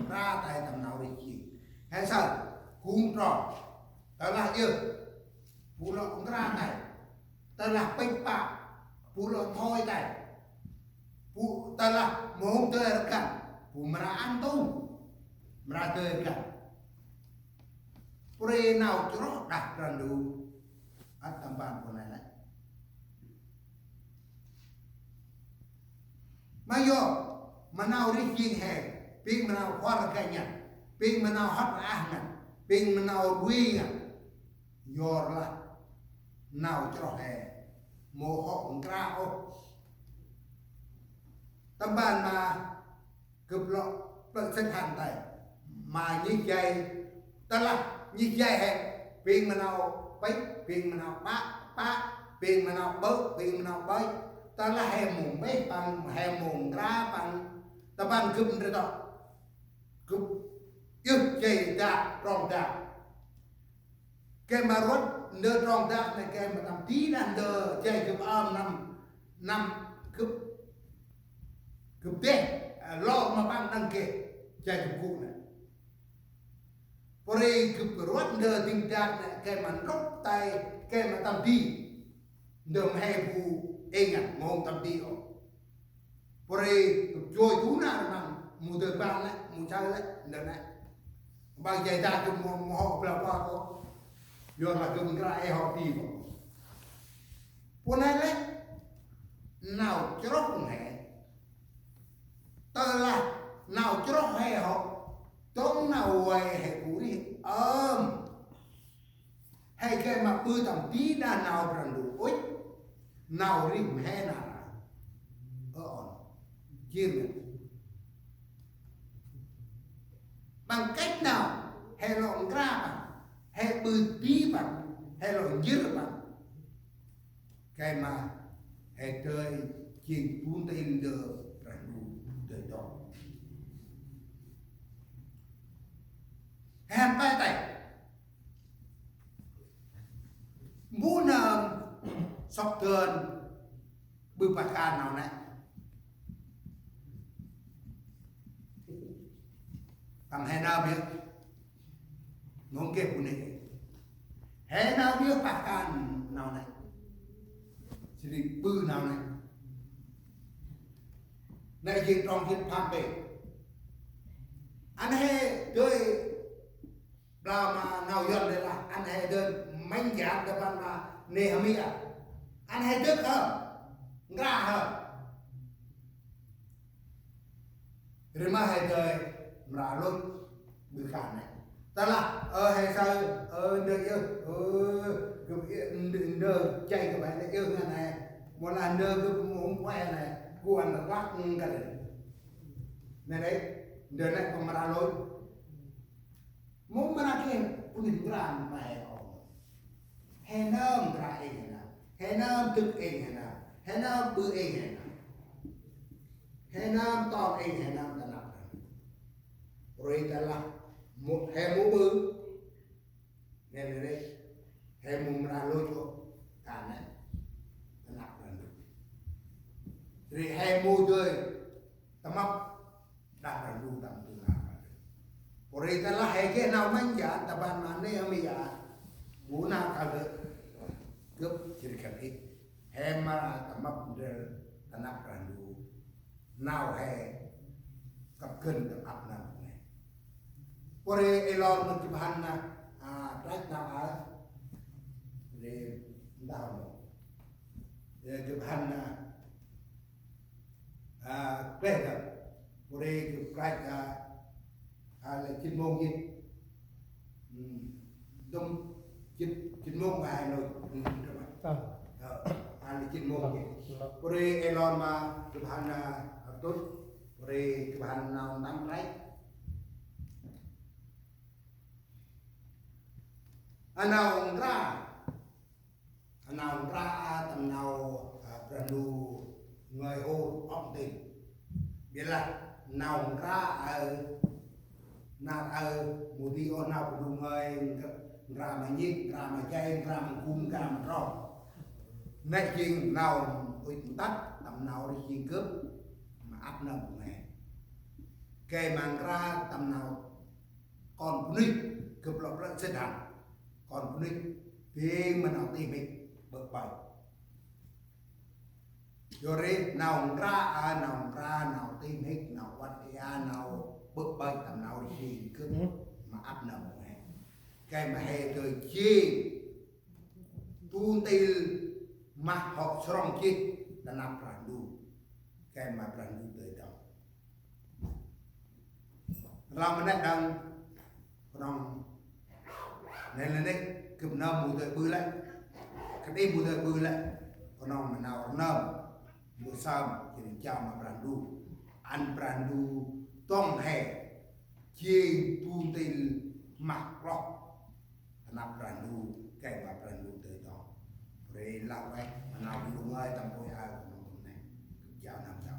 ra tại tầm nào đi chi hay sao cũng tròn đó là yêu phụ lo cũng ra này đó là bích bạc phụ lo thôi này phụ đó là muốn chơi được cả phụ mà ra ăn tung mà ra chơi cả pre nào cho đặt ra đủ ở tầm bàn của này đấy mà vô mà nào đi chiên hè pin mà nào khoa ra cái nhỉ pin mà nào hấp ăn nhỉ pin mà nào đuôi nhỉ vô là nào cho hè mồ hôi ra ô tầm bàn mà cực lộ bận sinh hành tay mà như vậy đó là như vậy hè pin mà nào bấy pin mà nào bá pin mà nào bớt pin mà nào bấy ta là hè mùng bấy bằng hè mùng ra bằng ta ban cụm rồi đó cụm yêu chạy ra rong ra cái mà rốt nơ rong ra này cái mà làm tí đàn đờ chạy cụm năm cụm cụm tê lo mà bằng đăng kê chạy cụm cụ này bởi cụm rốt nơ tình trạng này cái mà rốt tay cái mà làm tí nơ hè phù ingat ngomong tapi pore joy tuna memang muda banget muncul dan bang jaya tu mau berapa ko yo la ke ngra hoti ko punai le nào chốt này tơ là nào chốt hay họ tốn nào quay hay cũ đi hay cái mà bư tầm tí đa nào rằng đủ ối nào rim hay nào chia bằng cách nào hay lộn ra bằng hay bư tí bằng hay lộn dữ bằng cái mà hay chơi chuyện buôn tin được rằng đủ đời đó hèn bay tay muốn sọc tường bư bạc can nào này bằng hè nào biết ngôn kẹp của này hè nào biết bạc can nào này chỉ định bư nào này này chuyện trong chuyện tham bể anh hè chơi là mà nào dân đây là anh hè đơn manh giảm cho bạn là nề hâm mía anh hè trước hơn ra hơn rồi mà hè chơi mà luôn bị khản này ta là hay sao được yêu đơ chạy các bạn yêu cái này một là đơ cái muốn quay này cô ăn được quát cái này đấy đơ này còn mà luôn muốn mà kia punin gram mày hè nơm ra ấy nè hè nơm thực ấy nè hè nơm bự ấy nè hè nơm to ấy hè nơm ta nạp rồi ta là một hè mũ bự nên đây hè mùng ra lôi cho cả này ta nạp rồi hè mũ chơi ta móc đặt ra luôn tầm từ nào rồi ta là hè cái nào mang giả ta bàn mà này không giả bố nào cả được cướp chỉ cần ít hè mà ta móc rồi ta nạp ra luôn nào hè cặp cân ta áp nào này rồi elon mình chụp hành na right now để đào để chụp hành quét rồi rồi chụp right là 9 mông gì đông 9 mông ngày rồi là 9 mông gì rồi elon mà chụp hành tốt rồi chụp hành nào năm right anh nào ra tầm nào brandu người ô ông tình biết là nào một đi ô nào cũng người ra mà nhít ra mà chay ra mà cung ra mà rau này chuyện nào ui tắt tầm nào đi chuyện cướp mà áp nằm này kề mang ra tầm nào còn phụ nữ cực lộc rất rất hẳn còn phụ nữ thì mình học tìm mình bậc bảy rồi nào nào tìm hết nào quạt nào bậc bảy tầm nào gì cứ mà áp nằm cái mà hệ thời chi tu til mặc học strong chi là nạp randu cái mà randu tới đó làm cái này đang còn nên là đấy cụm nơm mù tới bự lại cái đây mù tới bự lại còn mà nào nơm mù sam thì mình chào mà randu ăn randu tông hè chi tu til mặc rock nạp randu cái mà randu tới đó rồi làm cái nào cũng ai tầm tuổi ai cũng này chào năm chào